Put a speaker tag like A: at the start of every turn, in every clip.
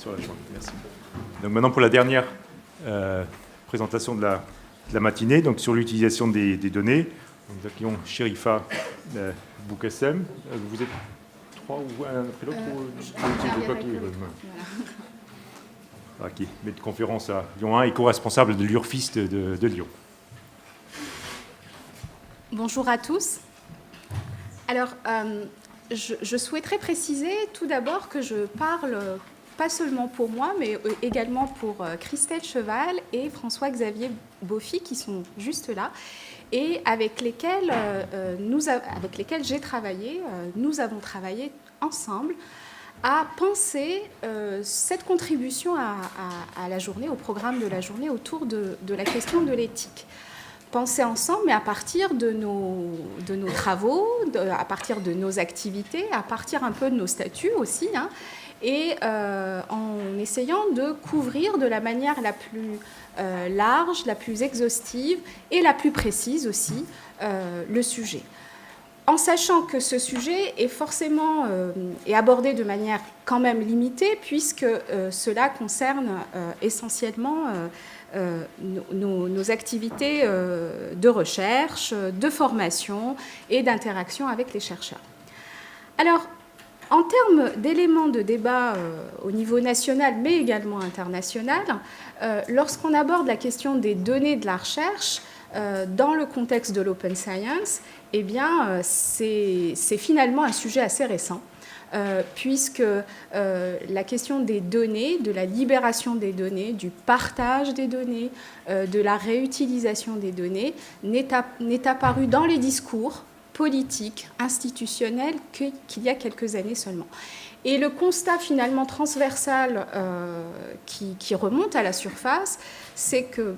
A: sur la journée. Merci. Donc maintenant pour la dernière présentation de la matinée, donc sur l'utilisation des données. Donc, nous accueillons Chérifa Boukassem. Vous êtes trois ou un après l'autre qui met de conférence à Lyon 1 et co-responsable de l'URFIST de Lyon.
B: Bonjour à tous. Alors, je souhaiterais préciser tout d'abord que je parle pas seulement pour moi, mais également pour Christelle Cheval et François-Xavier Beaufy, qui sont juste là, et avec lesquels j'ai travaillé. Nous avons travaillé ensemble à penser cette contribution à la journée, au programme de la journée, autour de la question de l'éthique. Penser ensemble, mais à partir de nos travaux, à partir de nos activités, à partir un peu de nos statuts aussi, hein, et en essayant de couvrir de la manière la plus large, la plus exhaustive et la plus précise aussi le sujet. En sachant que ce sujet est forcément est abordé de manière quand même limitée, puisque cela concerne essentiellement nos activités de recherche, de formation et d'interaction avec les chercheurs. Alors, en termes d'éléments de débat au niveau national, mais également international, lorsqu'on aborde la question des données de la recherche, dans le contexte de l'open science, eh bien, c'est finalement un sujet assez récent, puisque la question des données, de la libération des données, du partage des données, de la réutilisation des données, n'est apparue dans les discours politiques, institutionnels, qu'il y a quelques années seulement. Et le constat finalement transversal qui remonte à la surface, c'est que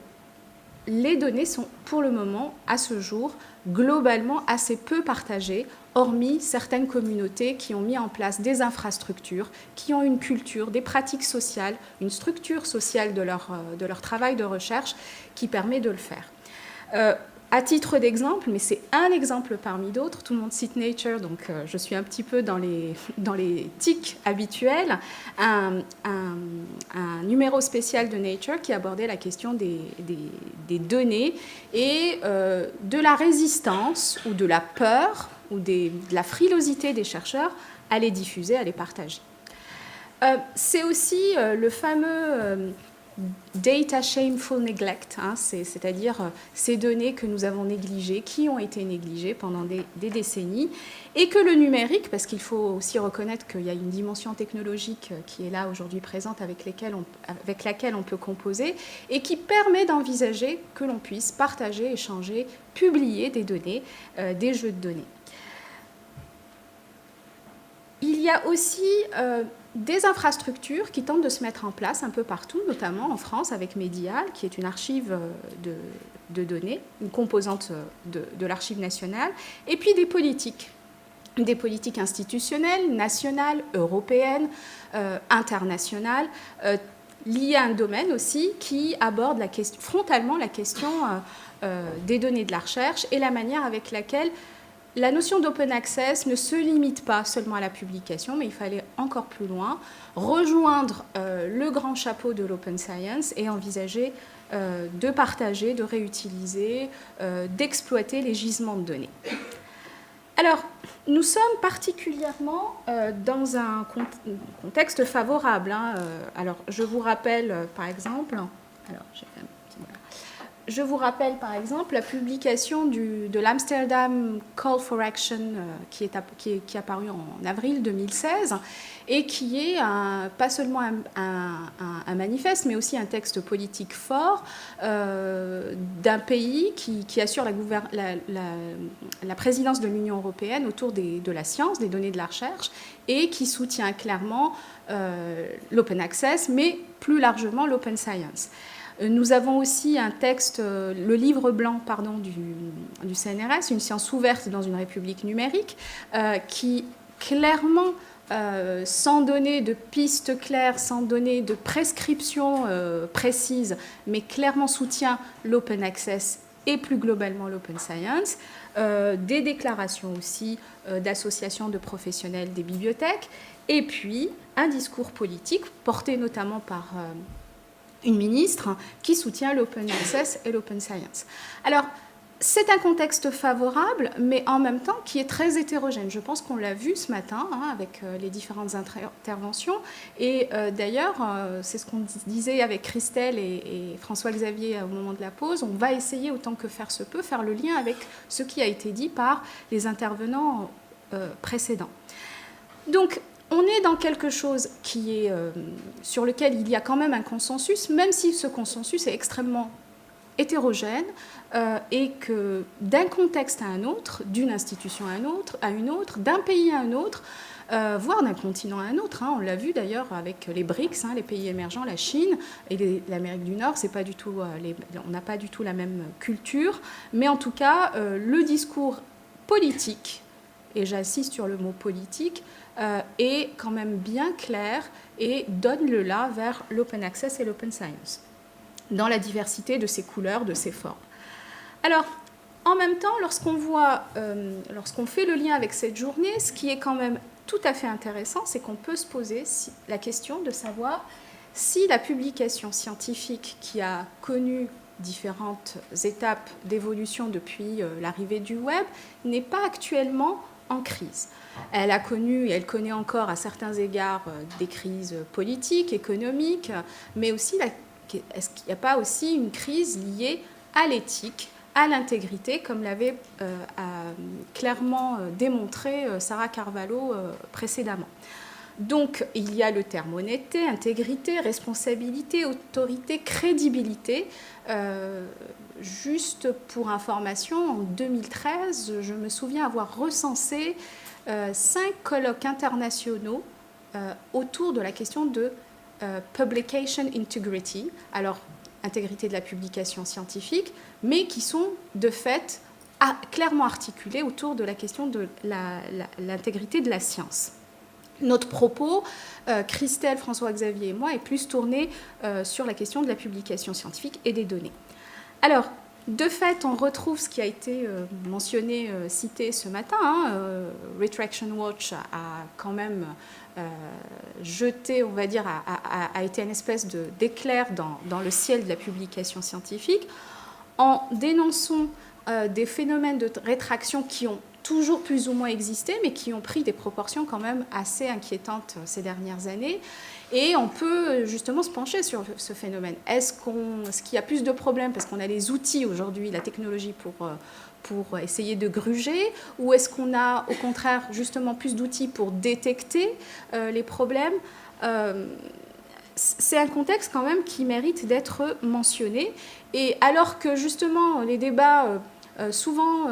B: les données sont pour le moment, à ce jour, globalement assez peu partagées, hormis certaines communautés qui ont mis en place des infrastructures, qui ont une culture, des pratiques sociales, une structure sociale de leur travail de recherche qui permet de le faire. À titre d'exemple, mais c'est un exemple parmi d'autres, tout le monde cite Nature, donc je suis un petit peu dans les tics habituels, un numéro spécial de Nature qui abordait la question des données et de la résistance ou de la peur ou de la frilosité des chercheurs à les diffuser, à les partager. C'est aussi le fameux data shameful neglect, hein, c'est-à-dire ces données que nous avons négligées, qui ont été négligées pendant des décennies, et que le numérique, parce qu'il faut aussi reconnaître qu'il y a une dimension technologique qui est là aujourd'hui présente avec laquelle on peut composer, et qui permet d'envisager que l'on puisse partager, échanger, publier des données, des jeux de données. Il y a aussi des infrastructures qui tentent de se mettre en place un peu partout, notamment en France avec Medial, qui est une archive de données, une composante de l'archive nationale, et puis des politiques institutionnelles, nationales, européennes, internationales, liées à un domaine aussi qui aborde frontalement la question des données de la recherche et la manière avec laquelle la notion d'open access ne se limite pas seulement à la publication, mais il fallait encore plus loin, rejoindre le grand chapeau de l'open science et envisager de partager, de réutiliser, d'exploiter les gisements de données. Alors, nous sommes particulièrement dans un contexte favorable. Hein. Alors, je vous rappelle, par exemple... Je vous rappelle par exemple la publication de l'Amsterdam Call for Action qui est apparu en avril 2016 et qui est pas seulement un manifeste mais aussi un texte politique fort d'un pays qui assure la présidence de l'Union européenne autour de la science, des données de la recherche et qui soutient clairement l'open access mais plus largement l'open science. Nous avons aussi un texte, le livre blanc du CNRS, une science ouverte dans une république numérique, qui clairement, sans donner de pistes claires, sans donner de prescriptions précises, mais clairement soutient l'open access et plus globalement l'open science. des déclarations aussi d'associations de professionnels des bibliothèques, et puis un discours politique porté notamment par une ministre qui soutient l'open access et l'open science. Alors, c'est un contexte favorable, mais en même temps qui est très hétérogène. Je pense qu'on l'a vu ce matin avec les différentes interventions. Et d'ailleurs, c'est ce qu'on disait avec Christelle et François-Xavier au moment de la pause. On va essayer autant que faire se peut, faire le lien avec ce qui a été dit par les intervenants précédents. Donc, on est dans quelque chose qui est, sur lequel il y a quand même un consensus, même si ce consensus est extrêmement hétérogène et que d'un contexte à un autre, d'une institution à une autre, d'un pays à un autre, voire d'un continent à un autre. On l'a vu d'ailleurs avec les BRICS, les pays émergents, la Chine et l'Amérique du Nord, c'est pas du tout, on n'a pas du tout la même culture, mais en tout cas, le discours politique, et j'insiste sur le mot politique, est quand même bien clair et donne le là vers l'open access et l'open science, dans la diversité de ses couleurs, de ses formes. Alors, en même temps, lorsqu'on fait le lien avec cette journée, ce qui est quand même tout à fait intéressant, c'est qu'on peut se poser la question de savoir si la publication scientifique qui a connu différentes étapes d'évolution depuis l'arrivée du web n'est pas actuellement en crise. Elle a connu et elle connaît encore à certains égards des crises politiques, économiques, mais aussi est-ce qu'il n'y a pas aussi une crise liée à l'éthique, à l'intégrité, comme l'avait clairement démontré Sarah Carvalho précédemment. Donc, il y a le terme honnêteté, intégrité, responsabilité, autorité, crédibilité. Juste pour information, en 2013, je me souviens avoir recensé 5 colloques internationaux autour de la question de publication integrity, alors intégrité de la publication scientifique, mais qui sont de fait clairement articulés autour de la question de l'intégrité de la science. Notre propos, Christelle, François-Xavier et moi, est plus tourné sur la question de la publication scientifique et des données. Alors, de fait, on retrouve ce qui a été mentionné, cité ce matin. Retraction Watch a quand même jeté, on va dire, a été une espèce d'éclair dans le ciel de la publication scientifique, en dénonçant des phénomènes de rétraction qui ont toujours plus ou moins existé, mais qui ont pris des proportions quand même assez inquiétantes ces dernières années. Et on peut justement se pencher sur ce phénomène. Est-ce qu'il y a plus de problèmes parce qu'on a les outils aujourd'hui, la technologie pour essayer de gruger, ou est-ce qu'on a au contraire justement plus d'outils pour détecter les problèmes? C'est un contexte quand même qui mérite d'être mentionné. Et alors que justement les débats souvent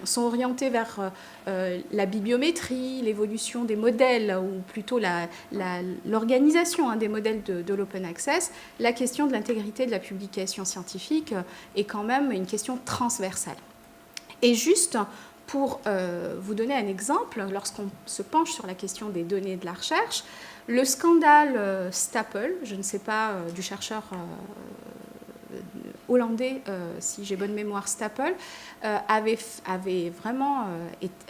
B: sont orientés vers la bibliométrie, l'évolution des modèles, ou plutôt l'organisation des modèles de l'open access, la question de l'intégrité de la publication scientifique est quand même une question transversale. Et juste pour vous donner un exemple, lorsqu'on se penche sur la question des données de la recherche, le scandale Staple, je ne sais pas, du chercheur hollandais, si j'ai bonne mémoire, Staple, avait vraiment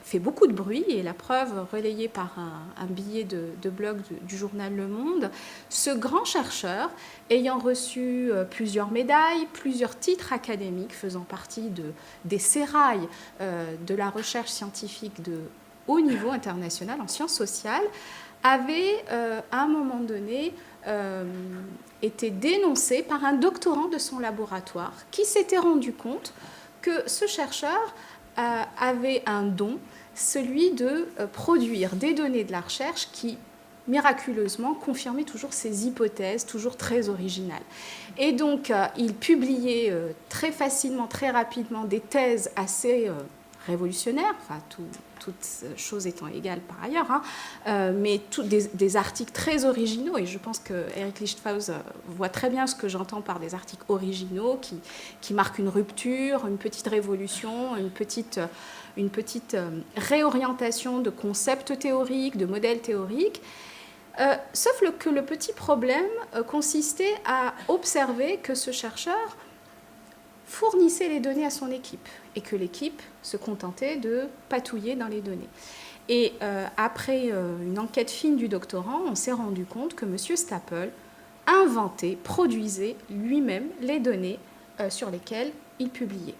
B: fait beaucoup de bruit, et la preuve relayée par un billet de blog du journal Le Monde. Ce grand chercheur, ayant reçu plusieurs médailles, plusieurs titres académiques faisant partie des sérails de la recherche scientifique de haut niveau international en sciences sociales, avait à un moment donné été dénoncé par un doctorant de son laboratoire qui s'était rendu compte que ce chercheur avait un don, celui de produire des données de la recherche qui miraculeusement confirmaient toujours ses hypothèses, toujours très originales. Et donc il publiait très facilement, très rapidement des thèses assez révolutionnaires, enfin toutes choses étant égales par ailleurs, mais des articles très originaux, et je pense que Eric Lichthaus voit très bien ce que j'entends par des articles originaux qui marquent une rupture, une petite révolution, une petite réorientation de concepts théoriques, de modèles théoriques. Sauf que le petit problème consistait à observer que ce chercheur fournissait les données à son équipe et que l'équipe se contentait de patouiller dans les données. Et après une enquête fine du doctorant, on s'est rendu compte que M. Stapel inventait, produisait lui-même les données sur lesquelles il publiait.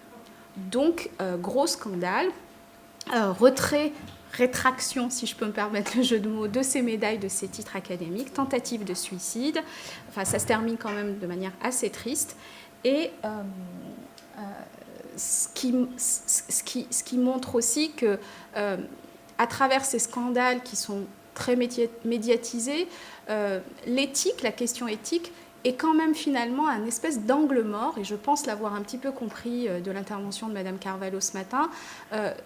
B: Donc, gros scandale, retrait, rétraction, si je peux me permettre le jeu de mots, de ces médailles, de ces titres académiques, tentative de suicide. Enfin, ça se termine quand même de manière assez triste. Et ce qui montre aussi que, à travers ces scandales qui sont très médiatisés, l'éthique, la question éthique, est quand même finalement un espèce d'angle mort, et je pense l'avoir un petit peu compris de l'intervention de Mme Carvalho ce matin.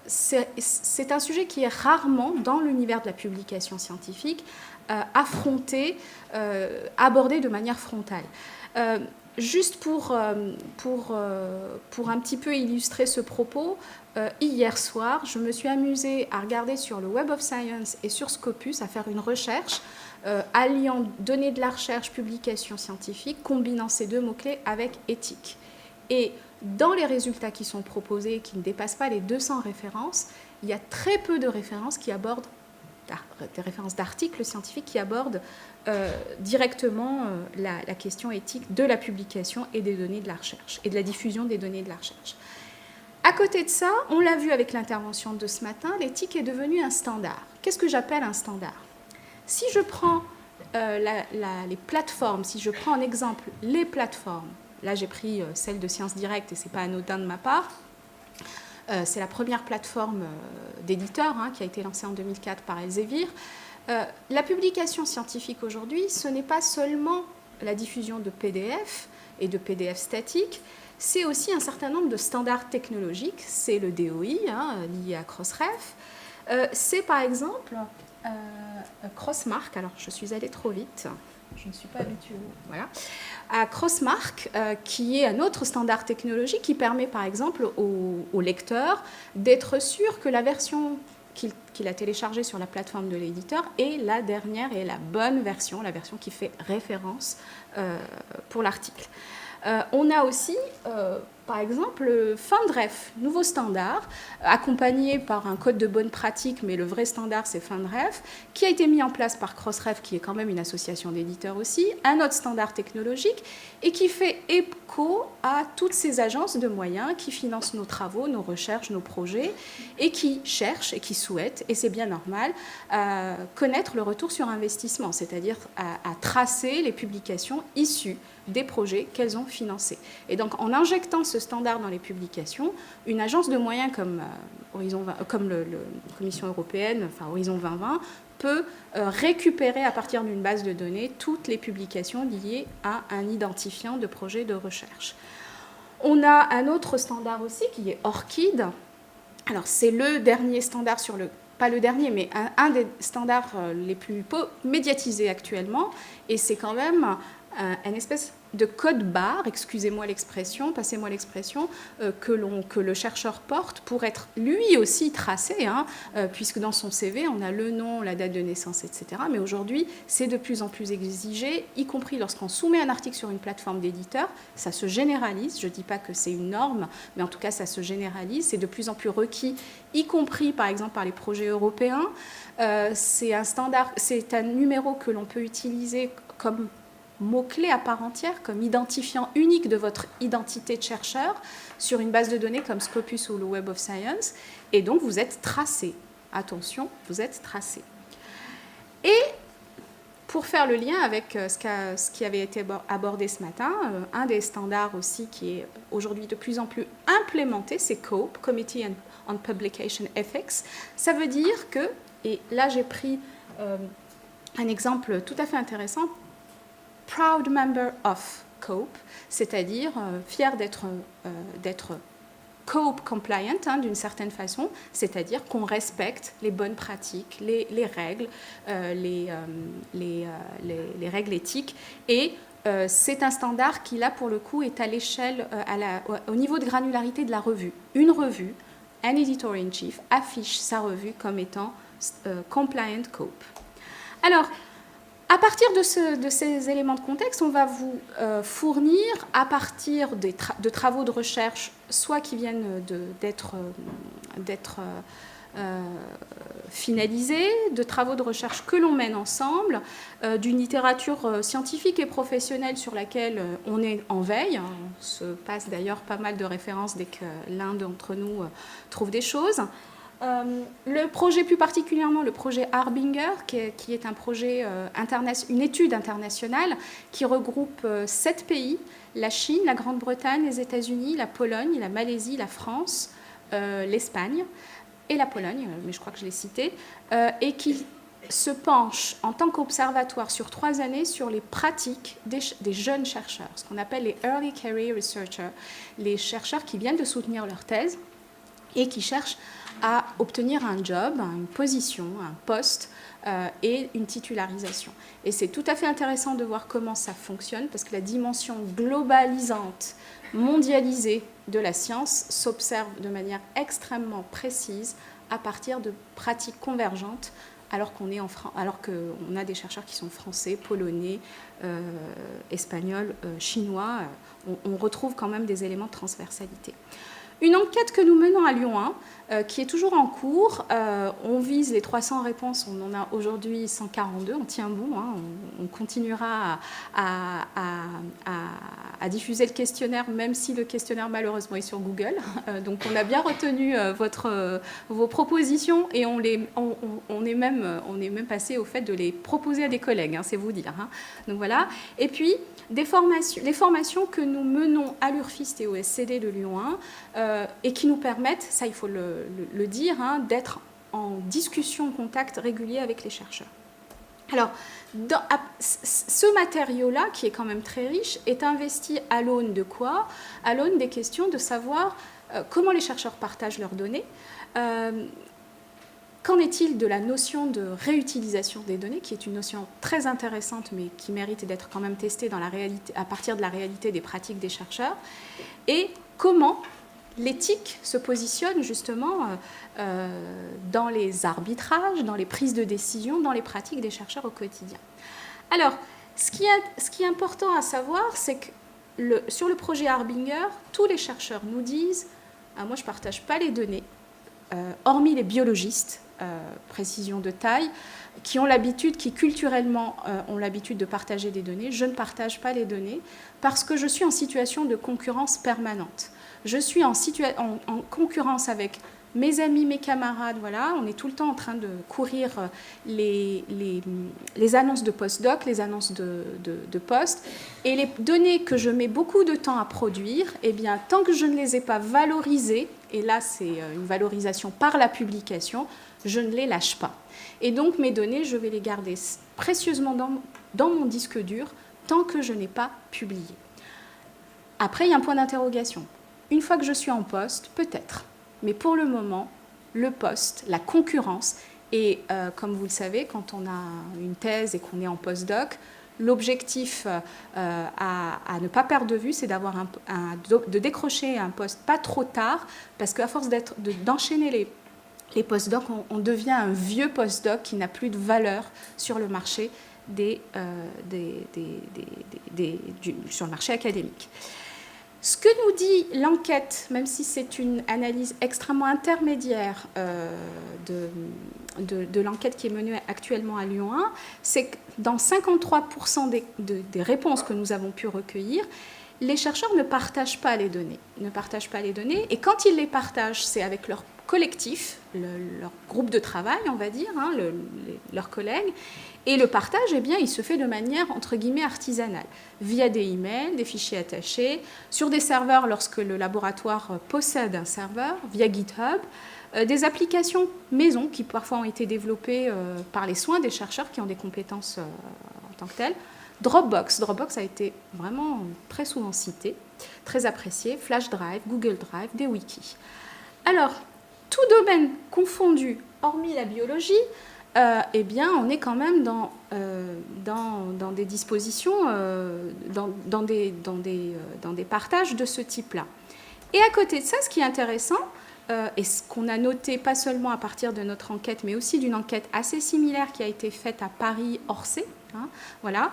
B: C'est un sujet qui est rarement, dans l'univers de la publication scientifique, affronté, abordé de manière frontale. Juste pour un petit peu illustrer ce propos, hier soir, je me suis amusée à regarder sur le Web of Science et sur Scopus, à faire une recherche alliant données de la recherche, publications scientifiques, combinant ces deux mots-clés avec éthique. Et dans les résultats qui sont proposés, qui ne dépassent pas les 200 références, il y a très peu de références qui abordent, des références d'articles scientifiques qui abordent directement la question éthique de la publication et des données de la recherche, et de la diffusion des données de la recherche. À côté de ça, on l'a vu avec l'intervention de ce matin, l'éthique est devenue un standard. Qu'est-ce que j'appelle un standard ? Si je prends les plateformes, si je prends en exemple les plateformes, là j'ai pris celle de Sciences Directes et ce n'est pas anodin de ma part, c'est la première plateforme d'éditeurs qui a été lancée en 2004 par Elsevier. La publication scientifique aujourd'hui, ce n'est pas seulement la diffusion de PDF et de PDF statiques, c'est aussi un certain nombre de standards technologiques, c'est le DOI lié à Crossref, c'est par exemple Crossmark, alors je suis allée trop vite, je ne suis pas habituée, voilà, à Crossmark, qui est un autre standard technologique qui permet par exemple au lecteur d'être sûr que la version qu'il a téléchargée sur la plateforme de l'éditeur est la dernière et la bonne version, la version qui fait référence pour l'article. On a aussi, par exemple, FundRef, nouveau standard, accompagné par un code de bonne pratique, mais le vrai standard, c'est FundRef, qui a été mis en place par Crossref, qui est quand même une association d'éditeurs aussi, un autre standard technologique, et qui fait écho à toutes ces agences de moyens qui financent nos travaux, nos recherches, nos projets, et qui cherchent et qui souhaitent, et c'est bien normal, connaître le retour sur investissement, c'est-à-dire à tracer les publications issues des projets qu'elles ont financés. Et donc, en injectant ce standard dans les publications, une agence de moyens comme la Commission européenne, enfin Horizon 2020, peut récupérer à partir d'une base de données toutes les publications liées à un identifiant de projet de recherche. On a un autre standard aussi qui est ORCID. Alors, c'est le dernier standard pas le dernier, mais un des standards les plus médiatisés actuellement, et c'est quand même une espèce de code barre, excusez-moi l'expression, passez-moi l'expression, que le chercheur porte pour être lui aussi tracé, puisque dans son CV, on a le nom, la date de naissance, etc. Mais aujourd'hui, c'est de plus en plus exigé, y compris lorsqu'on soumet un article sur une plateforme d'éditeur, ça se généralise, je ne dis pas que c'est une norme, mais en tout cas, ça se généralise, c'est de plus en plus requis, y compris, par exemple, par les projets européens. C'est un standard, c'est un numéro que l'on peut utiliser comme mot-clé à part entière, comme identifiant unique de votre identité de chercheur sur une base de données comme Scopus ou le Web of Science, et donc vous êtes tracé. Attention, vous êtes tracé. Et pour faire le lien avec ce qui avait été abordé ce matin, un des standards aussi qui est aujourd'hui de plus en plus implémenté, c'est COPE, Committee on Publication Ethics. Ça veut dire que, et là j'ai pris un exemple tout à fait intéressant, proud member of COPE, c'est-à-dire fier d'être COPE compliant d'une certaine façon, c'est-à-dire qu'on respecte les bonnes pratiques, les règles, les règles éthiques. Et c'est un standard qui, là, pour le coup, est à l'échelle, au niveau de granularité de la revue. Une revue, un editor-in-chief, affiche sa revue comme étant compliant COPE. Alors, À partir de ces éléments de contexte, on va vous fournir, à partir de travaux de recherche, soit qui viennent d'être finalisés, de travaux de recherche que l'on mène ensemble, d'une littérature scientifique et professionnelle sur laquelle on est en veille. On se passe d'ailleurs pas mal de références dès que l'un d'entre nous trouve des choses. Le projet, plus particulièrement le projet Harbinger, qui est un projet, une étude internationale qui regroupe 7 pays, la Chine, la Grande-Bretagne, les États-Unis, la Pologne, la Malaisie, la France, l'Espagne et la Pologne, mais je crois que je l'ai cité, et qui se penche en tant qu'observatoire sur 3 années sur les pratiques des jeunes chercheurs, ce qu'on appelle les Early Career Researchers, les chercheurs qui viennent de soutenir leur thèse et qui cherchent à obtenir un job, une position, un poste et une titularisation. Et c'est tout à fait intéressant de voir comment ça fonctionne, parce que la dimension globalisante, mondialisée de la science s'observe de manière extrêmement précise à partir de pratiques convergentes, alors qu'on a des chercheurs qui sont français, polonais, espagnols, chinois. On retrouve quand même des éléments de transversalité. Une enquête que nous menons à Lyon 1, qui est toujours en cours, on vise les 300 réponses, on en a aujourd'hui 142, on tient bon, hein, on continuera à diffuser le questionnaire, même si le questionnaire malheureusement est sur Google. Donc on a bien retenu vos propositions et on est même passé au fait de les proposer à des collègues, hein, c'est vous dire. Hein. Donc voilà. Et puis, les formations que nous menons à l'URFIST et au SCD de Lyon 1 et qui nous permettent, ça il faut le dire, hein, d'être en discussion, en contact régulier avec les chercheurs. Alors, ce matériau-là, qui est quand même très riche, est investi à l'aune de quoi? À l'aune des questions de savoir comment les chercheurs partagent leurs données. Qu'en est-il de la notion de réutilisation des données, qui est une notion très intéressante, mais qui mérite d'être quand même testée à partir de la réalité des pratiques des chercheurs, et comment l'éthique se positionne justement dans les arbitrages, dans les prises de décision, dans les pratiques des chercheurs au quotidien. Alors, ce qui est important à savoir, c'est que sur le projet Harbinger, tous les chercheurs nous disent moi je ne partage pas les données, hormis les biologistes, précision de taille, qui culturellement ont l'habitude de partager des données. Je ne partage pas les données parce que je suis en situation de concurrence permanente. Je suis en concurrence avec mes amis, mes camarades, voilà, on est tout le temps en train de courir les annonces de postdoc, les annonces de poste, et les données que je mets beaucoup de temps à produire, eh bien, tant que je ne les ai pas valorisées, et là c'est une valorisation par la publication, je ne les lâche pas. Et donc mes données, je vais les garder précieusement dans mon disque dur tant que je n'ai pas publié. Après, il y a un point d'interrogation. Une fois que je suis en poste, peut-être. Mais pour le moment, le poste, la concurrence, et comme vous le savez, quand on a une thèse et qu'on est en postdoc, l'objectif à ne pas perdre de vue, c'est de décrocher un poste pas trop tard, parce qu'à force d'enchaîner les postdocs, on devient un vieux postdoc qui n'a plus de valeur sur le marché, sur le marché académique. Ce que nous dit l'enquête, même si c'est une analyse extrêmement intermédiaire de l'enquête qui est menée actuellement à Lyon 1, c'est que dans 53% des réponses que nous avons pu recueillir, les chercheurs ne partagent pas les données. Et quand ils les partagent, c'est avec leur collectif, leur groupe de travail, on va dire, hein, leurs collègues. Et le partage, eh bien, il se fait de manière, entre guillemets, artisanale, via des emails, des fichiers attachés, sur des serveurs lorsque le laboratoire possède un serveur, via GitHub, des applications maison qui parfois ont été développées par les soins des chercheurs qui ont des compétences en tant que telles. Dropbox a été vraiment très souvent cité, très apprécié, Flash Drive, Google Drive, des wikis. Alors, tout domaine confondu, hormis la biologie, eh bien, on est quand même dans des dispositions, dans des partages de ce type-là. Et à côté de ça, ce qui est intéressant, et ce qu'on a noté pas seulement à partir de notre enquête, mais aussi d'une enquête assez similaire qui a été faite à Paris-Orsay, voilà,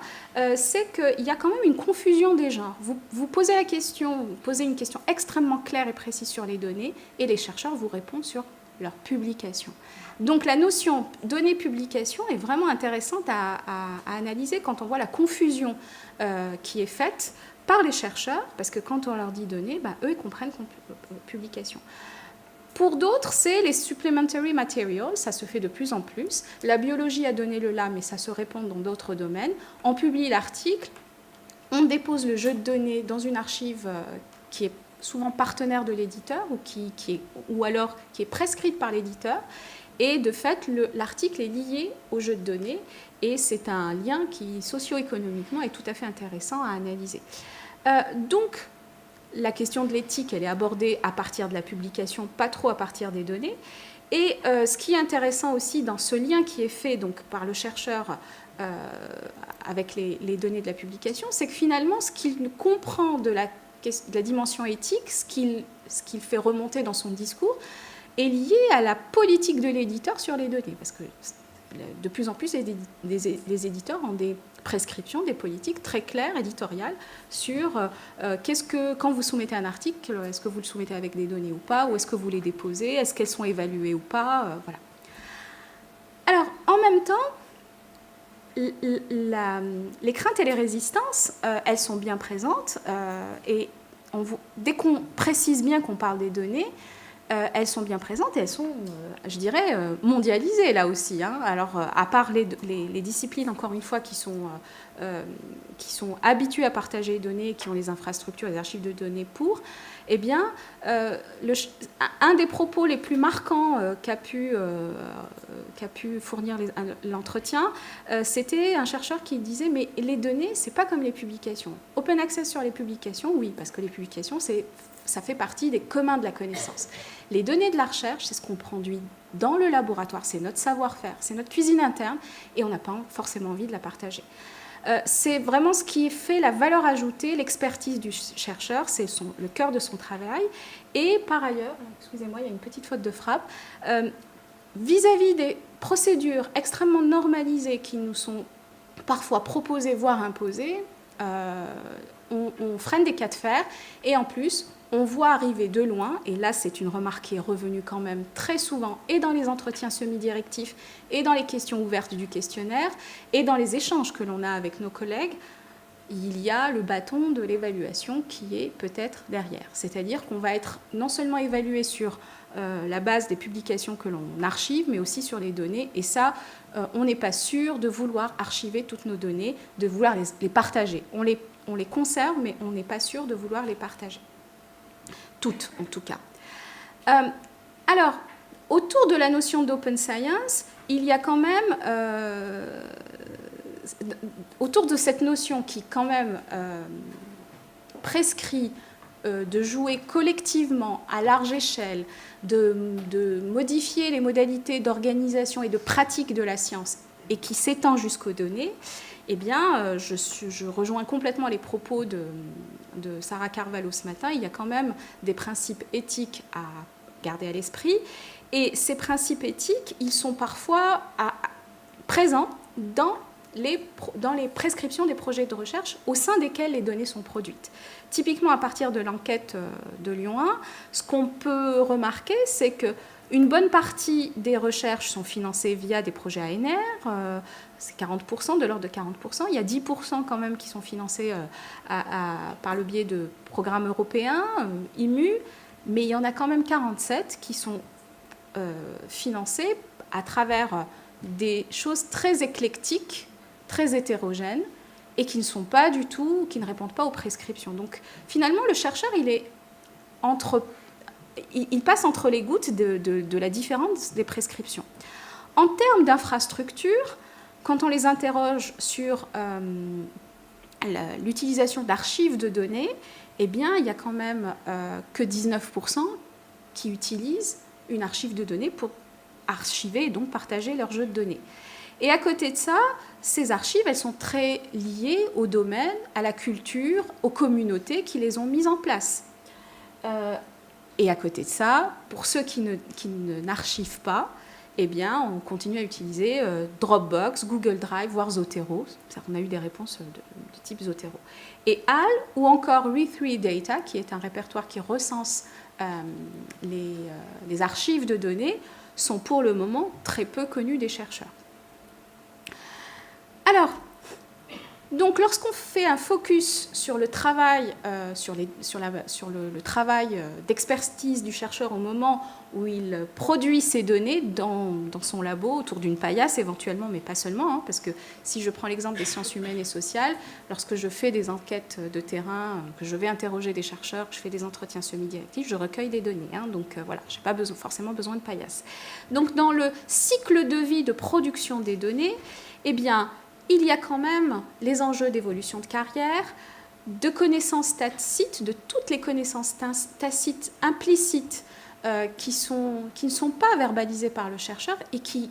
B: c'est qu'il y a quand même une confusion des genres. Vous posez la question, vous posez une question extrêmement claire et précise sur les données, et les chercheurs vous répondent sur leur publication. Donc la notion données-publication est vraiment intéressante à analyser quand on voit la confusion qui est faite par les chercheurs, parce que quand on leur dit données, eux, ils comprennent publication. Pour d'autres, c'est les supplementary materials, ça se fait de plus en plus. La biologie a donné le là, mais ça se répand dans d'autres domaines. On publie l'article, on dépose le jeu de données dans une archive qui est souvent partenaire de l'éditeur ou alors qui est prescrite par l'éditeur. Et de fait, l'article est lié au jeu de données et c'est un lien qui, socio-économiquement, est tout à fait intéressant à analyser. Donc, la question de l'éthique, elle est abordée à partir de la publication, pas trop à partir des données. Et ce qui est intéressant aussi dans ce lien qui est fait donc, par le chercheur avec les données de la publication, c'est que finalement, ce qu'il comprend de la dimension éthique, ce qu'il fait remonter dans son discours, est lié à la politique de l'éditeur sur les données. Parce que de plus en plus, les éditeurs ont des prescriptions, des politiques très claires, éditoriales, sur quand vous soumettez un article, est-ce que vous le soumettez avec des données ou pas, ou est-ce que vous les déposez, est-ce qu'elles sont évaluées ou pas, voilà. Alors, en même temps, les craintes et les résistances, elles sont bien présentes, et dès qu'on précise bien qu'on parle des données, elles sont bien présentes et elles sont, je dirais, mondialisées là aussi. Alors, à part les disciplines, encore une fois, qui sont habituées à partager les données, qui ont les infrastructures et les archives de données pour, eh bien, un des propos les plus marquants qu'a pu fournir l'entretien, c'était un chercheur qui disait « mais les données, c'est pas comme les publications. Open access sur les publications, oui, parce que les publications, ça fait partie des communs de la connaissance. Les données de la recherche, c'est ce qu'on produit dans le laboratoire, c'est notre savoir-faire, c'est notre cuisine interne, et on n'a pas forcément envie de la partager. » C'est vraiment ce qui fait la valeur ajoutée, l'expertise du chercheur, c'est le cœur de son travail. Et par ailleurs, excusez-moi, il y a une petite faute de frappe, vis-à-vis des procédures extrêmement normalisées qui nous sont parfois proposées, voire imposées, on freine des cas de fer, et en plus, on voit arriver de loin, et là c'est une remarque qui est revenue quand même très souvent, et dans les entretiens semi-directifs, et dans les questions ouvertes du questionnaire, et dans les échanges que l'on a avec nos collègues, il y a le bâton de l'évaluation qui est peut-être derrière. C'est-à-dire qu'on va être non seulement évalué sur la base des publications que l'on archive, mais aussi sur les données, et ça, on n'est pas sûr de vouloir archiver toutes nos données, de vouloir les partager. On les conserve, mais on n'est pas sûr de vouloir les partager. Toutes, en tout cas. Alors, autour de la notion d'open science, il y a quand même, autour de cette notion qui quand même prescrit de jouer collectivement à large échelle, de modifier les modalités d'organisation et de pratique de la science et qui s'étend jusqu'aux données, eh bien, je rejoins complètement les propos de Sarah Carvalho ce matin. Il y a quand même des principes éthiques à garder à l'esprit. Et ces principes éthiques, ils sont parfois présents dans les prescriptions des projets de recherche au sein desquels les données sont produites. Typiquement, à partir de l'enquête de Lyon 1, ce qu'on peut remarquer, c'est qu'une bonne partie des recherches sont financées via des projets ANR, c'est 40%, de l'ordre de 40%. Il y a 10% quand même qui sont financés par le biais de programmes européens, IMU, mais il y en a quand même 47 qui sont financés à travers des choses très éclectiques, très hétérogènes, et qui ne sont pas du tout, qui ne répondent pas aux prescriptions. Donc finalement, le chercheur, il passe entre les gouttes de la différence des prescriptions. En termes d'infrastructure, quand on les interroge sur l'utilisation d'archives de données, eh bien, il n'y a quand même que 19% qui utilisent une archive de données pour archiver et donc partager leur jeu de données. Et à côté de ça, ces archives, elles sont très liées au domaine, à la culture, aux communautés qui les ont mises en place. Et à côté de ça, pour ceux qui n'archivent pas, eh bien, on continue à utiliser Dropbox, Google Drive, voire Zotero. On a eu des réponses du type Zotero. Et HAL ou encore Re3 Data, qui est un répertoire qui recense les archives de données, sont pour le moment très peu connus des chercheurs. Alors, donc, lorsqu'on fait un focus sur le travail, le travail d'expertise du chercheur au moment où il produit ses données dans son labo, autour d'une paillasse éventuellement, mais pas seulement, hein, parce que si je prends l'exemple des sciences humaines et sociales, lorsque je fais des enquêtes de terrain, que je vais interroger des chercheurs, que je fais des entretiens semi-directifs, je recueille des données. Hein, donc voilà, je n'ai pas forcément besoin de paillasse. Donc, dans le cycle de vie de production des données, eh bien, il y a quand même les enjeux d'évolution de carrière, de connaissances tacites, de toutes les connaissances tacites implicites qui ne sont pas verbalisées par le chercheur et qui,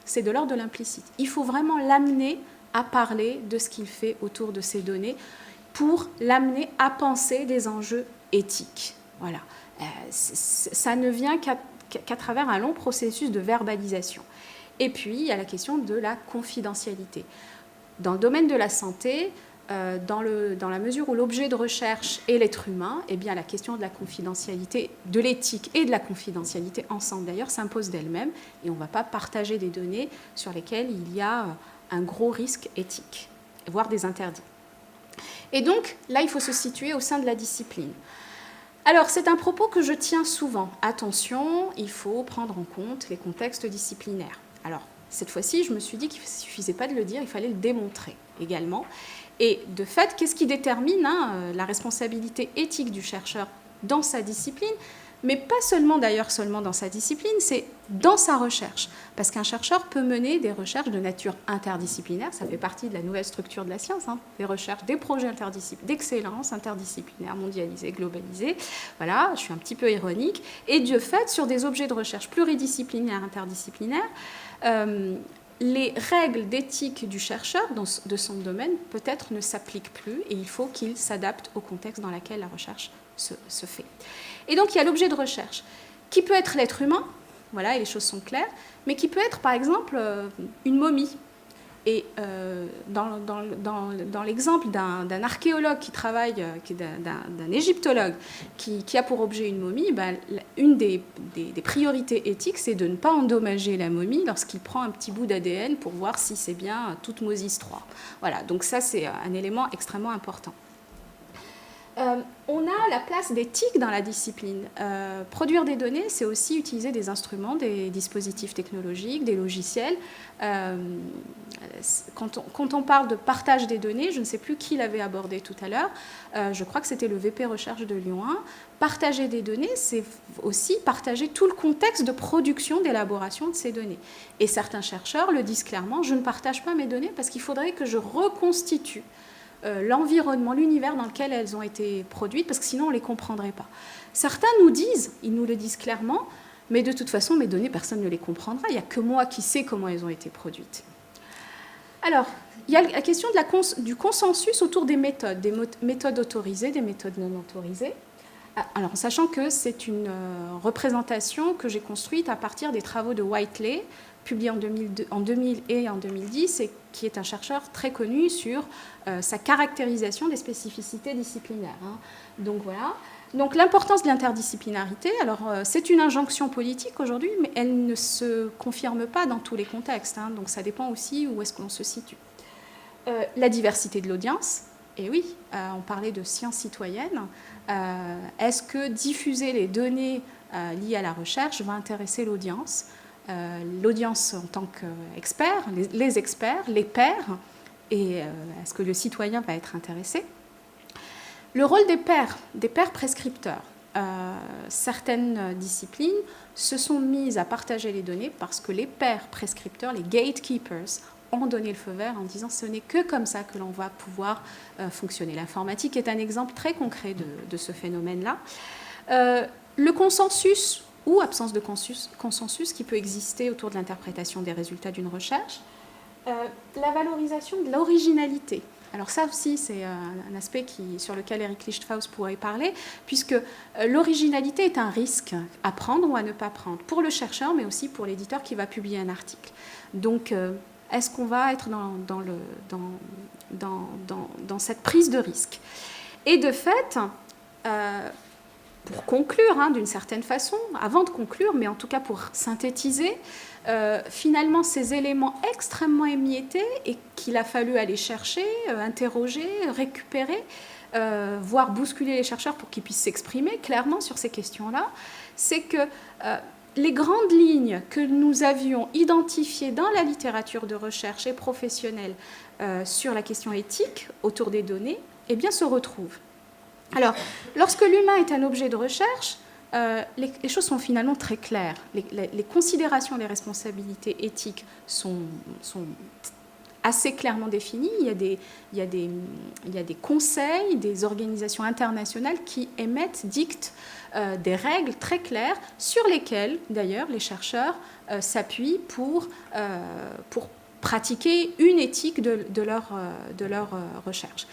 B: c'est de l'ordre de l'implicite. Il faut vraiment l'amener à parler de ce qu'il fait autour de ces données pour l'amener à penser des enjeux éthiques. Voilà. Ça ne vient qu'à travers un long processus de verbalisation. Et puis, il y a la question de la confidentialité. Dans le domaine de la santé, dans la mesure où l'objet de recherche est l'être humain, eh bien, la question de la confidentialité, de l'éthique et de la confidentialité ensemble, d'ailleurs, s'impose d'elle-même. Et on ne va pas partager des données sur lesquelles il y a un gros risque éthique, voire des interdits. Et donc, là, il faut se situer au sein de la discipline. Alors, c'est un propos que je tiens souvent. Attention, il faut prendre en compte les contextes disciplinaires. Alors, cette fois-ci, je me suis dit qu'il ne suffisait pas de le dire, il fallait le démontrer également. Et de fait, qu'est-ce qui détermine la responsabilité éthique du chercheur dans sa discipline, mais pas seulement d'ailleurs seulement dans sa discipline, c'est dans sa recherche. Parce qu'un chercheur peut mener des recherches de nature interdisciplinaire, ça fait partie de la nouvelle structure de la science, hein, des recherches, des projets d'excellence interdisciplinaires, mondialisés, globalisés. Voilà, je suis un petit peu ironique. Et de fait, sur des objets de recherche pluridisciplinaires, interdisciplinaires, les règles d'éthique du chercheur de son domaine peut-être ne s'appliquent plus et il faut qu'il s'adapte au contexte dans lequel la recherche se fait. Et donc il y a l'objet de recherche qui peut être l'être humain, voilà, et les choses sont claires, mais qui peut être par exemple une momie. Et dans l'exemple d'un archéologue qui travaille, d'un égyptologue qui a pour objet une momie, ben, une des priorités éthiques, c'est de ne pas endommager la momie lorsqu'il prend un petit bout d'ADN pour voir si c'est bien Toutmosis III. Voilà, donc ça c'est un élément extrêmement important. On a la place d'éthique dans la discipline. Produire des données, c'est aussi utiliser des instruments, des dispositifs technologiques, des logiciels. Quand on parle de partage des données, je ne sais plus qui l'avait abordé tout à l'heure, je crois que c'était le VP Recherche de Lyon 1. Partager des données, c'est aussi partager tout le contexte de production, d'élaboration de ces données. Et certains chercheurs le disent clairement, je ne partage pas mes données parce qu'il faudrait que je reconstitue l'environnement, l'univers dans lequel elles ont été produites, parce que sinon on ne les comprendrait pas. Certains nous disent, ils nous le disent clairement, mais de toute façon, mes données, personne ne les comprendra, il n'y a que moi qui sais comment elles ont été produites. Alors, il y a la question du consensus autour des méthodes autorisées, des méthodes non autorisées. Alors, en sachant que c'est une représentation que j'ai construite à partir des travaux de Whiteley, publié en 2000 et en 2010, et qui est un chercheur très connu sur sa caractérisation des spécificités disciplinaires. Hein. Donc voilà. Donc l'importance de l'interdisciplinarité, alors c'est une injonction politique aujourd'hui, mais elle ne se confirme pas dans tous les contextes. Hein. Donc ça dépend aussi où est-ce qu'on se situe. La diversité de l'audience, et oui, on parlait de sciences citoyennes. Est-ce que diffuser les données liées à la recherche va intéresser l'audience ? L'audience en tant qu'expert, les experts, les pairs, et est-ce que le citoyen va être intéressé ? Le rôle des pairs prescripteurs. Certaines disciplines se sont mises à partager les données parce que les pairs prescripteurs, les gatekeepers, ont donné le feu vert en disant ce n'est que comme ça que l'on va pouvoir fonctionner. L'informatique est un exemple très concret de ce phénomène-là. Le consensus ou absence de consensus qui peut exister autour de l'interprétation des résultats d'une recherche. La valorisation de l'originalité. Alors ça aussi, c'est un aspect sur lequel Eric Lichtfaus pourrait parler, puisque l'originalité est un risque à prendre ou à ne pas prendre, pour le chercheur, mais aussi pour l'éditeur qui va publier un article. Donc, est-ce qu'on va être dans cette prise de risque? Et de fait, pour conclure, d'une certaine façon, avant de conclure, mais en tout cas pour synthétiser, finalement, ces éléments extrêmement émiettés et qu'il a fallu aller chercher, interroger, récupérer, voire bousculer les chercheurs pour qu'ils puissent s'exprimer clairement sur ces questions-là, c'est que les grandes lignes que nous avions identifiées dans la littérature de recherche et professionnelle sur la question éthique autour des données, eh bien, se retrouvent. Alors, lorsque l'humain est un objet de recherche, les choses sont finalement très claires. Les considérations, les responsabilités éthiques sont assez clairement définies. Il y a des conseils, des organisations internationales qui dictent des règles très claires sur lesquelles, d'ailleurs, les chercheurs s'appuient pour pratiquer une éthique de leur recherche.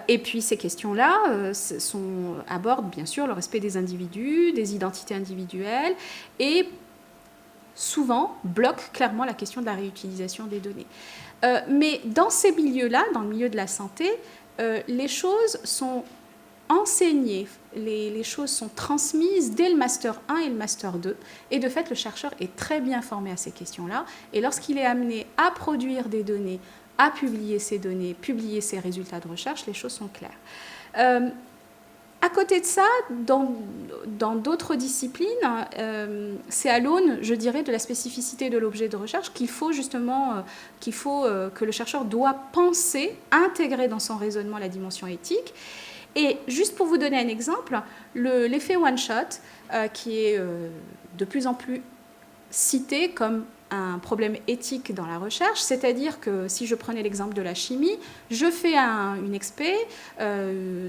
B: Et puis ces questions-là abordent bien sûr le respect des individus, des identités individuelles, et souvent bloquent clairement la question de la réutilisation des données. Mais dans ces milieux-là, dans le milieu de la santé, les choses sont enseignées, les choses sont transmises dès le Master 1 et le Master 2. Et de fait, le chercheur est très bien formé à ces questions-là. Et lorsqu'il est amené à produire des données, à publier ces données, publier ses résultats de recherche, les choses sont claires. À côté de ça, dans d'autres disciplines, c'est à l'aune, je dirais, de la spécificité de l'objet de recherche qu'il faut que le chercheur doit penser, intégrer dans son raisonnement la dimension éthique. Et juste pour vous donner un exemple, l'effet one-shot, qui est de plus en plus cité comme un problème éthique dans la recherche, c'est-à-dire que si je prenais l'exemple de la chimie, je fais une expé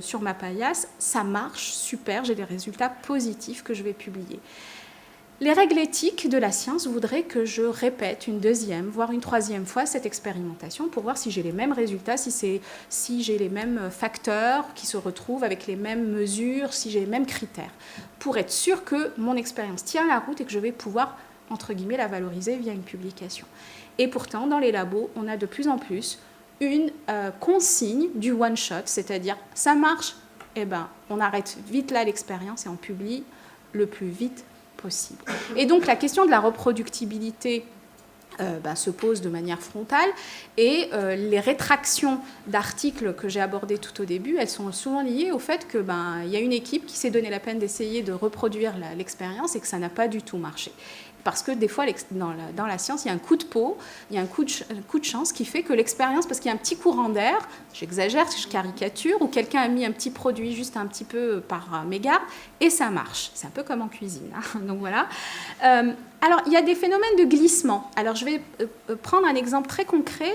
B: sur ma paillasse, ça marche, super, j'ai des résultats positifs que je vais publier. Les règles éthiques de la science voudraient que je répète une deuxième, voire une troisième fois cette expérimentation pour voir si j'ai les mêmes résultats, si j'ai les mêmes facteurs qui se retrouvent avec les mêmes mesures, si j'ai les mêmes critères, pour être sûr que mon expérience tient la route et que je vais pouvoir, entre guillemets, la valoriser via une publication. Et pourtant, dans les labos, on a de plus en plus une consigne du one-shot, c'est-à-dire ça marche, eh ben, on arrête vite là l'expérience et on publie le plus vite possible. Et donc la question de la reproductibilité se pose de manière frontale, et les rétractions d'articles que j'ai abordées tout au début, elles sont souvent liées au fait que y a une équipe qui s'est donné la peine d'essayer de reproduire l'expérience et que ça n'a pas du tout marché. Parce que des fois, dans la science, il y a un coup de peau, il y a un coup de chance qui fait que l'expérience, parce qu'il y a un petit courant d'air, j'exagère, je caricature, ou quelqu'un a mis un petit produit juste un petit peu par mégarde, et ça marche. C'est un peu comme en cuisine. Hein. Donc voilà. Alors, il y a des phénomènes de glissement. Alors, je vais prendre un exemple très concret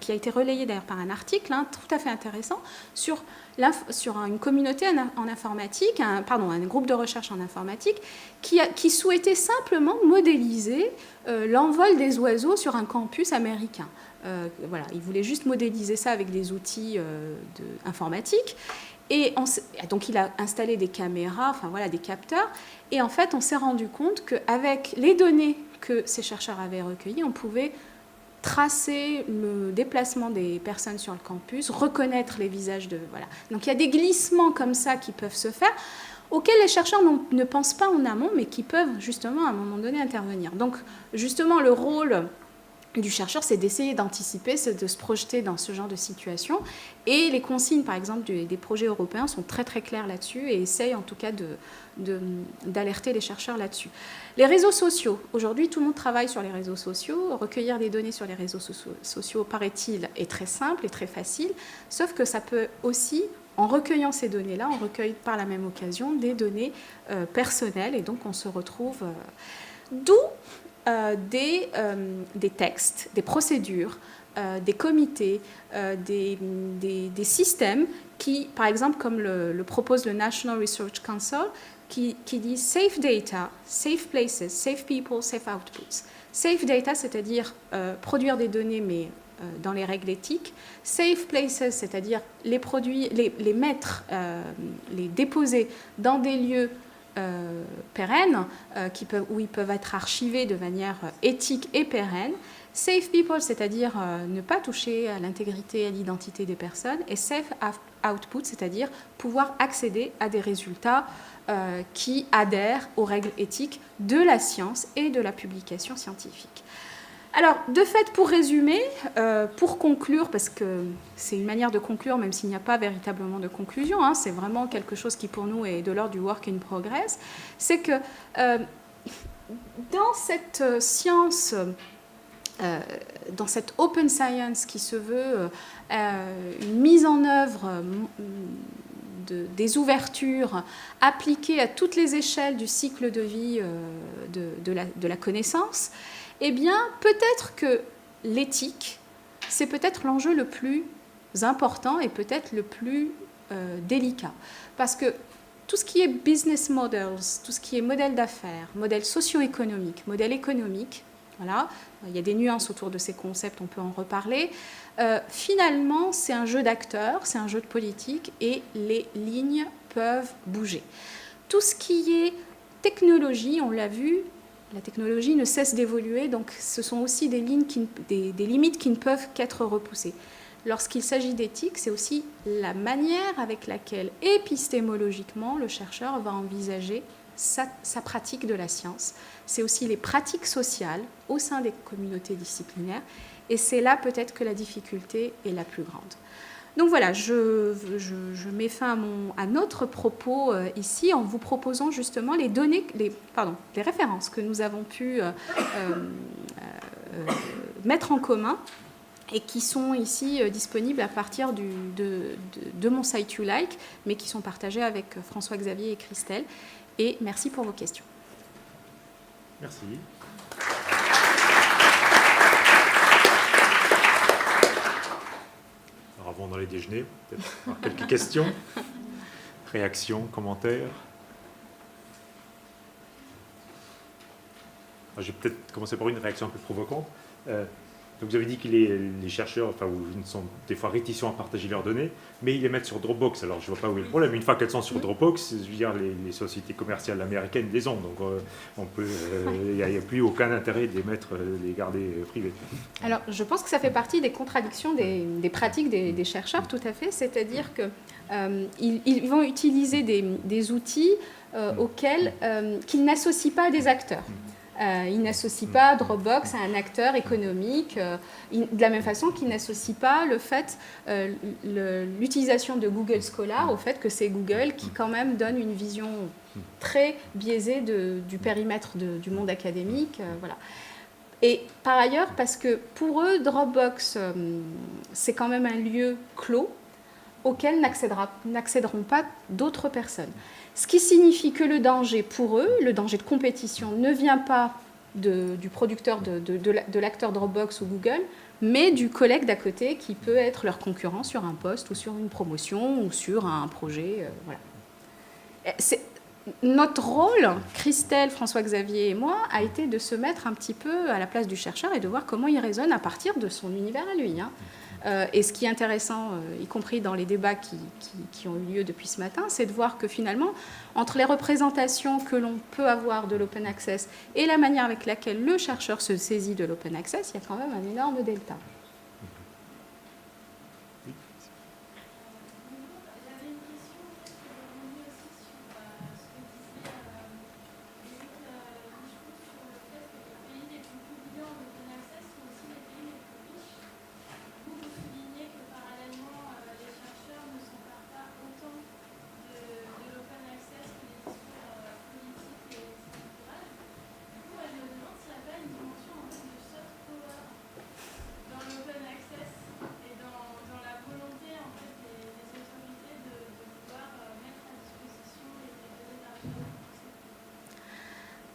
B: qui a été relayé d'ailleurs par un article tout à fait intéressant sur une communauté en informatique, un groupe de recherche en informatique qui souhaitait simplement modéliser l'envol des oiseaux sur un campus américain. Voilà, ils voulaient juste modéliser ça avec des outils informatiques. Et donc, il a installé des caméras, des capteurs. Et en fait, on s'est rendu compte qu'avec les données que ces chercheurs avaient recueillies, on pouvait tracer le déplacement des personnes sur le campus, reconnaître les visages de... Voilà. Donc, il y a des glissements comme ça qui peuvent se faire, auxquels les chercheurs ne pensent pas en amont, mais qui peuvent justement à un moment donné intervenir. Donc, justement, le rôle du chercheur, c'est d'essayer d'anticiper, c'est de se projeter dans ce genre de situation. Et les consignes, par exemple, des projets européens sont très très claires là-dessus et essayent en tout cas d'alerter les chercheurs là-dessus. Les réseaux sociaux. Aujourd'hui, tout le monde travaille sur les réseaux sociaux. Recueillir des données sur les réseaux sociaux, paraît-il, est très simple et très facile. Sauf que ça peut aussi, en recueillant ces données-là, on recueille par la même occasion des personnelles. Et donc, on se retrouve... D'où des textes, des procédures, des comités, des systèmes qui, par exemple, comme le propose le National Research Council, qui dit « safe data, safe places, safe people, safe outputs ». Safe data, c'est-à-dire produire des données, mais dans les règles éthiques. Safe places, c'est-à-dire les produits, les mettre, les déposer dans des lieux pérennes, où ils peuvent être archivés de manière éthique et pérenne. Safe people, c'est-à-dire ne pas toucher à l'intégrité et à l'identité des personnes. Et safe output, c'est-à-dire pouvoir accéder à des résultats qui adhèrent aux règles éthiques de la science et de la publication scientifique. Alors, de fait, pour résumer, pour conclure, parce que c'est une manière de conclure, même s'il n'y a pas véritablement de conclusion, hein, c'est vraiment quelque chose qui pour nous est de l'ordre du work in progress, c'est que dans cette science, dans cette open science qui se veut une mise en œuvre des ouvertures appliquées à toutes les échelles du cycle de vie de la connaissance, eh bien, peut-être que l'éthique, c'est peut-être l'enjeu le plus important et peut-être le plus délicat. Parce que tout ce qui est business models, tout ce qui est modèle d'affaires, modèle socio-économique, modèle économique, voilà, il y a des nuances autour de ces concepts, on peut en reparler. Finalement, c'est un jeu d'acteurs, c'est un jeu de politique et les lignes peuvent bouger. Tout ce qui est technologie, on l'a vu, la technologie ne cesse d'évoluer, donc ce sont aussi des limites qui ne peuvent qu'être repoussées. Lorsqu'il s'agit d'éthique, c'est aussi la manière avec laquelle épistémologiquement le chercheur va envisager sa pratique de la science. C'est aussi les pratiques sociales au sein des communautés disciplinaires, et c'est là peut-être que la difficulté est la plus grande. Donc voilà, je mets fin à notre propos ici en vous proposant justement les références que nous avons pu mettre en commun et qui sont ici disponibles à partir de mon site YouLike, mais qui sont partagées avec François-Xavier et Christelle. Et merci pour vos questions.
A: Merci. Alors avant d'aller déjeuner, peut-être avoir quelques questions, réactions, commentaires. Alors, je vais peut-être commencer par une réaction un peu provocante. Donc vous avez dit que les chercheurs sont des fois réticents à partager leurs données, mais ils les mettent sur Dropbox. Alors je ne vois pas où est le problème. Une fois qu'elles sont sur Dropbox, je veux dire, les sociétés commerciales américaines les ont. Donc il n'y a plus aucun intérêt de les garder privés.
B: Alors je pense que ça fait partie des contradictions des pratiques des chercheurs, tout à fait. C'est-à-dire qu'ils vont utiliser des outils qu'ils n'associent pas à des acteurs. Ils n'associent pas Dropbox à un acteur économique, de la même façon qu'ils n'associent pas l'utilisation de Google Scholar au fait que c'est Google qui quand même donne une vision très biaisée du périmètre du monde académique. Voilà. Et par ailleurs, parce que pour eux, Dropbox, c'est quand même un lieu clos auquel n'accéderont pas d'autres personnes. Ce qui signifie que le danger pour eux, le danger de compétition, ne vient pas du producteur, de l'acteur Dropbox ou Google, mais du collègue d'à côté qui peut être leur concurrent sur un poste ou sur une promotion ou sur un projet. Voilà. Notre rôle, Christelle, François-Xavier et moi, a été de se mettre un petit peu à la place du chercheur et de voir comment il raisonne à partir de son univers à lui. Et ce qui est intéressant, y compris dans les débats qui ont eu lieu depuis ce matin, c'est de voir que finalement, entre les représentations que l'on peut avoir de l'open access et la manière avec laquelle le chercheur se saisit de l'open access, il y a quand même un énorme delta.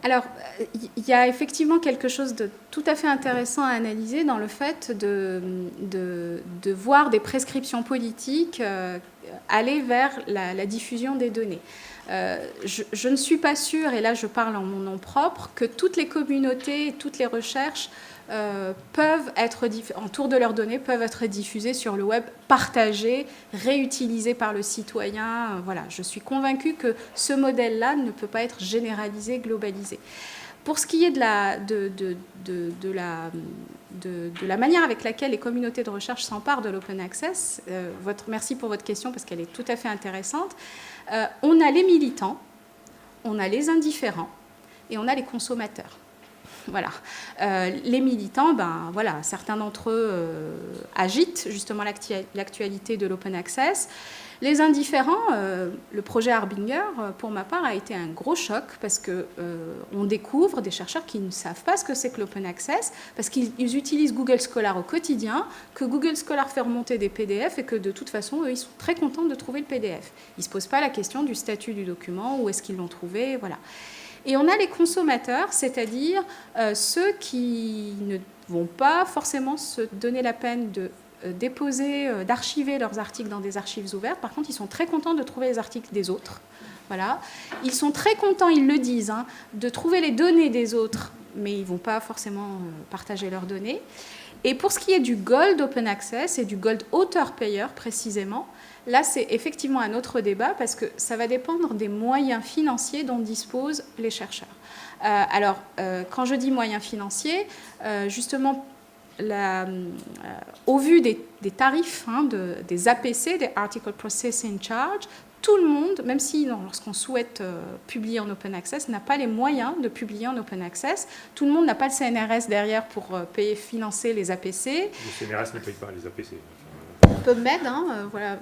B: Alors, il y a effectivement quelque chose de tout à fait intéressant à analyser dans le fait de voir des prescriptions politiques aller vers la diffusion des données. Je ne suis pas sûre, et là je parle en mon nom propre, que toutes les communautés et toutes les recherches autour de leurs données, peuvent être diffusées sur le web, partagées, réutilisées par le citoyen. Voilà, je suis convaincue que ce modèle-là ne peut pas être généralisé, globalisé. Pour ce qui est de la manière avec laquelle les communautés de recherche s'emparent de l'open access, merci pour votre question parce qu'elle est tout à fait intéressante. On a les militants, on a les indifférents et on a les consommateurs. Voilà. Les militants, voilà, certains d'entre eux agitent justement l'actualité de l'open access. Les indifférents, le projet Harbinger, pour ma part, a été un gros choc parce qu'on découvre des chercheurs qui ne savent pas ce que c'est que l'open access, parce qu'ils utilisent Google Scholar au quotidien, que Google Scholar fait remonter des PDF et que de toute façon, eux, ils sont très contents de trouver le PDF. Ils ne se posent pas la question du statut du document, où est-ce qu'ils l'ont trouvé, voilà. Et on a les consommateurs, c'est-à-dire ceux qui ne vont pas forcément se donner la peine de d'archiver leurs articles dans des archives ouvertes. Par contre, ils sont très contents de trouver les articles des autres. Voilà. Ils sont très contents, ils le disent, de trouver les données des autres, mais ils ne vont pas forcément partager leurs données. Et pour ce qui est du Gold Open Access et du Gold auteur-payeur précisément, là, c'est effectivement un autre débat parce que ça va dépendre des moyens financiers dont disposent les chercheurs. Quand je dis moyens financiers, justement, au vu des tarifs des APC, des Article Processing Charge, tout le monde, même si lorsqu'on souhaite publier en open access, n'a pas les moyens de publier en open access. Tout le monde n'a pas le CNRS derrière pour financer les APC.
A: Le CNRS ne paye pas les APC.
B: PubMed, voilà,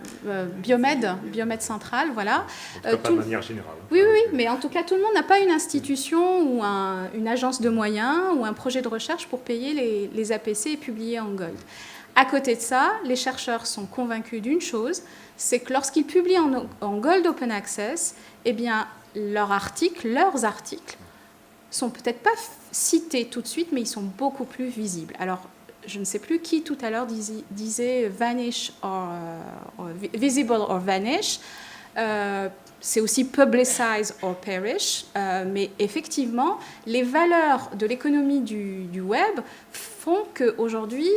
B: Biomed Central, voilà.
A: En tout cas, pas de manière générale.
B: Oui, mais en tout cas, tout le monde n'a pas une institution ou une agence de moyens ou un projet de recherche pour payer les APC et publier en Gold. À côté de ça, les chercheurs sont convaincus d'une chose, c'est que lorsqu'ils publient en Gold Open Access, eh bien, leurs articles sont peut-être pas cités tout de suite, mais ils sont beaucoup plus visibles. Alors, je ne sais plus qui tout à l'heure disait vanish visible or vanish. C'est aussi publicize or perish. Mais effectivement, les valeurs de l'économie du web font qu'aujourd'hui,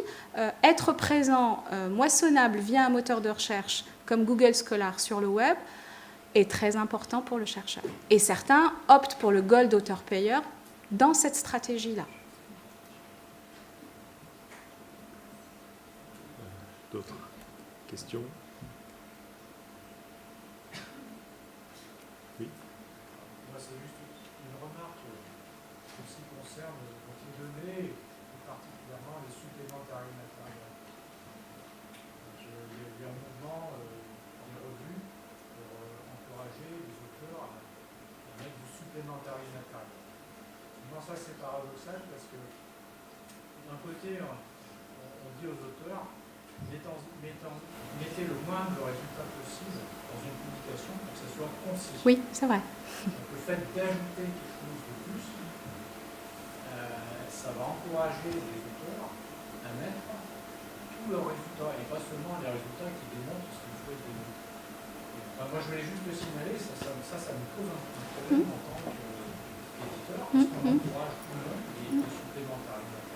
B: être présent, moissonnable via un moteur de recherche comme Google Scholar sur le web est très important pour le chercheur. Et certains optent pour le Gold auteur-payeur dans cette stratégie-là.
A: D'autres questions? Oui.
C: Moi, c'est juste une remarque en ce qui concerne les données, et particulièrement les supplémentaires immatériels. Il y a eu un mouvement dans les revues pour encourager les auteurs à mettre du supplémentaire immatériel. Moi, ça, c'est paradoxal parce que, d'un côté, on dit aux auteurs, mettez le moindre résultat possible dans une publication pour que ça soit concis.
B: Oui, c'est vrai.
C: Donc, le fait d'ajouter quelque chose de plus, ça va encourager les auteurs à mettre tous leurs résultats et pas seulement les résultats qui démontrent ce qu'ils souhaitent démontrer. Moi, je voulais juste le signaler, ça me pose un problème en tant qu'éditeur, parce qu'on encourage tout le monde les supplémentaires matériels.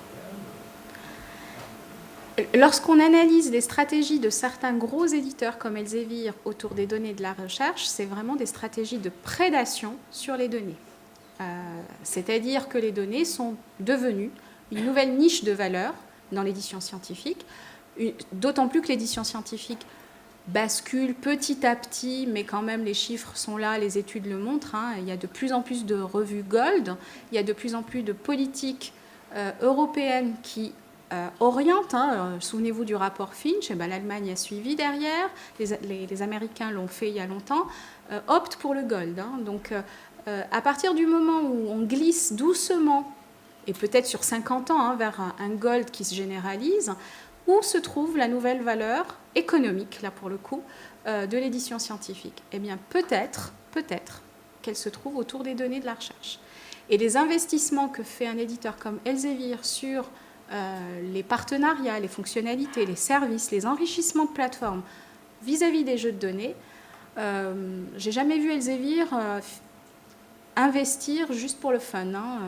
B: Lorsqu'on analyse les stratégies de certains gros éditeurs comme Elsevier autour des données de la recherche, c'est vraiment des stratégies de prédation sur les données. C'est-à-dire que les données sont devenues une nouvelle niche de valeur dans l'édition scientifique, d'autant plus que l'édition scientifique bascule petit à petit, mais quand même les chiffres sont là, les études le montrent. Il y a de plus en plus de revues Gold, il y a de plus en plus de politiques européennes qui oriente. Souvenez-vous du rapport Finch, l'Allemagne a suivi derrière, les Américains l'ont fait il y a longtemps, optent pour le Gold. Donc, à partir du moment où on glisse doucement, et peut-être sur 50 ans, vers un Gold qui se généralise, où se trouve la nouvelle valeur économique, là pour le coup, de l'édition scientifique? Eh bien, peut-être qu'elle se trouve autour des données de la recherche. Et les investissements que fait un éditeur comme Elsevier sur les partenariats, les fonctionnalités, les services, les enrichissements de plateformes vis-à-vis des jeux de données, j'ai jamais vu Elsevier investir juste pour le fun.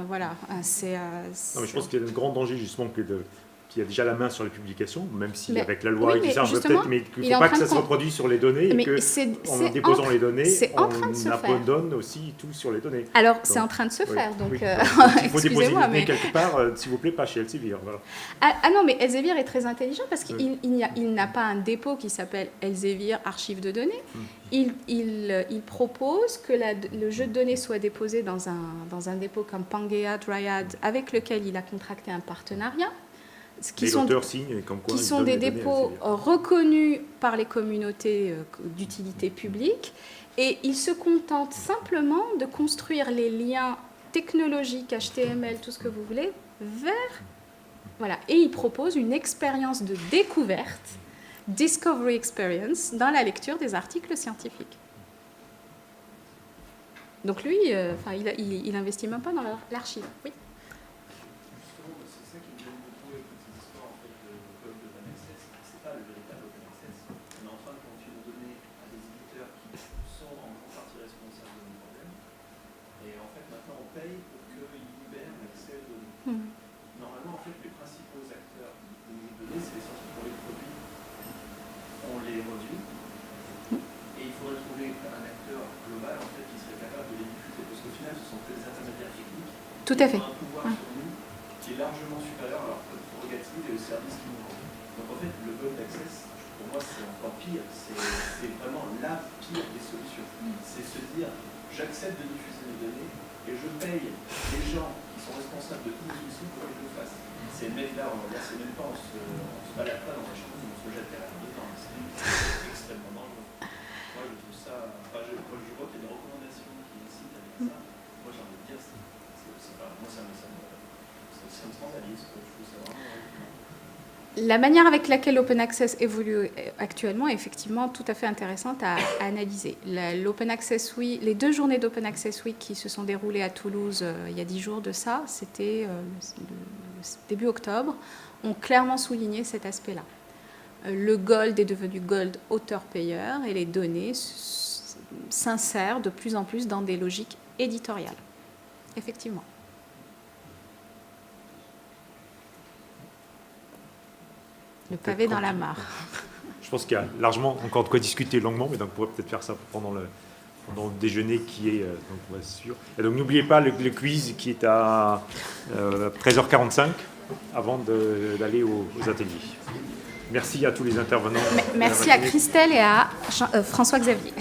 B: Voilà,
A: Non, mais je pense qu'il y a un grand danger justement qu'il y a déjà la main sur les publications, même si
B: Mais-
A: avec la loi
B: oui,
A: et tout
B: mais
A: ça, on peut
B: justement,
A: peut-être, mais qu'il
B: il
A: ne
B: est
A: faut
B: en
A: pas
B: train
A: que ça
B: de
A: se reproduise sur les données
B: Mais
A: et que
B: c'est
A: en déposant les données,
B: c'est en train de se
A: on
B: faire.
A: abandonne aussi tout sur les données.
B: Alors, c'est
A: Donc,
B: en train de se
A: oui,
B: faire, donc
A: oui. Donc, il faut déposer les
B: excusez-moi,
A: données
B: mais...
A: quelque part, s'il vous plaît, pas chez Elsevier. Voilà.
B: Ah non, mais Elsevier est très intelligent parce qu'il
A: Oui.
B: il n'a pas un dépôt qui s'appelle Elsevier Archive de données. Il propose que le jeu de données soit déposé dans un dépôt comme Pangea, Dryad, avec lequel il a contracté un partenariat.
A: Et l'auteur signe comme quoi
B: qui
A: il
B: sont
A: donne
B: des
A: les données à
B: dépôts
A: Elsevier.
B: reconnus par les communautés d'utilité publique, et ils se contentent simplement de construire les liens technologiques, HTML, tout ce que vous voulez, vers... Voilà. Et ils proposent une expérience de découverte, discovery experience, dans la lecture des articles scientifiques. Donc lui, il investit même pas dans l'archive. Oui.
D: Justement, c'est ça qui me gêne beaucoup avec toutes ces histoires en fait, de code d'open access. C'est pas le véritable open access. On est en train de confier nos données à des éditeurs qui sont en grande partie responsables de nos problèmes. Et en fait, maintenant, on paye pour qu'ils libèrent l'accès aux données. Normalement, en fait, les principaux acteurs de nos données, c'est les scientifiques pour les produits. On les review. Et il faudrait trouver un acteur global en fait, qui serait capable de les diffuser. Parce qu'au final, ce sont que des intermédiaires techniques.
B: Tout à fait.
D: Qui ont un pouvoir sur nous qui est largement supérieur à leur prérogative et aux services qu'ils nous rendent. Donc en fait, le bug d'access, pour moi, c'est encore pire. C'est vraiment la pire des solutions. C'est se dire, j'accepte de diffuser mes données et je paye les gens qui sont responsables de tous les soucis pour qu'ils le fassent. C'est le mec là, on va dire, c'est même pas, on se balade pas dans la chambre, on se jette derrière dedans. C'est extrêmement dangereux. Moi, je trouve ça. Enfin, quand je vois qu'il y a des recommandations qui incitent avec ça, moi, j'ai envie de dire, moi, ça me scandalise. Je trouve ça vraiment.
B: La manière avec laquelle l'open access évolue actuellement est effectivement tout à fait intéressante à analyser. L'Open Access Week, les 2 journées d'Open Access Week qui se sont déroulées à Toulouse il y a 10 jours de ça, c'était début octobre, ont clairement souligné cet aspect-là. Le gold est devenu gold auteur-payeur et les données s'insèrent de plus en plus dans des logiques éditoriales. Effectivement. Le pavé dans la mare.
A: Je pense qu'il y a largement encore de quoi discuter longuement, mais donc on pourrait peut-être faire ça pendant le déjeuner qui est donc on va sûr. Et donc n'oubliez pas le quiz qui est à 13h45 avant d'aller aux ateliers. Merci à tous les intervenants.
B: Merci à Christelle et à François-Xavier.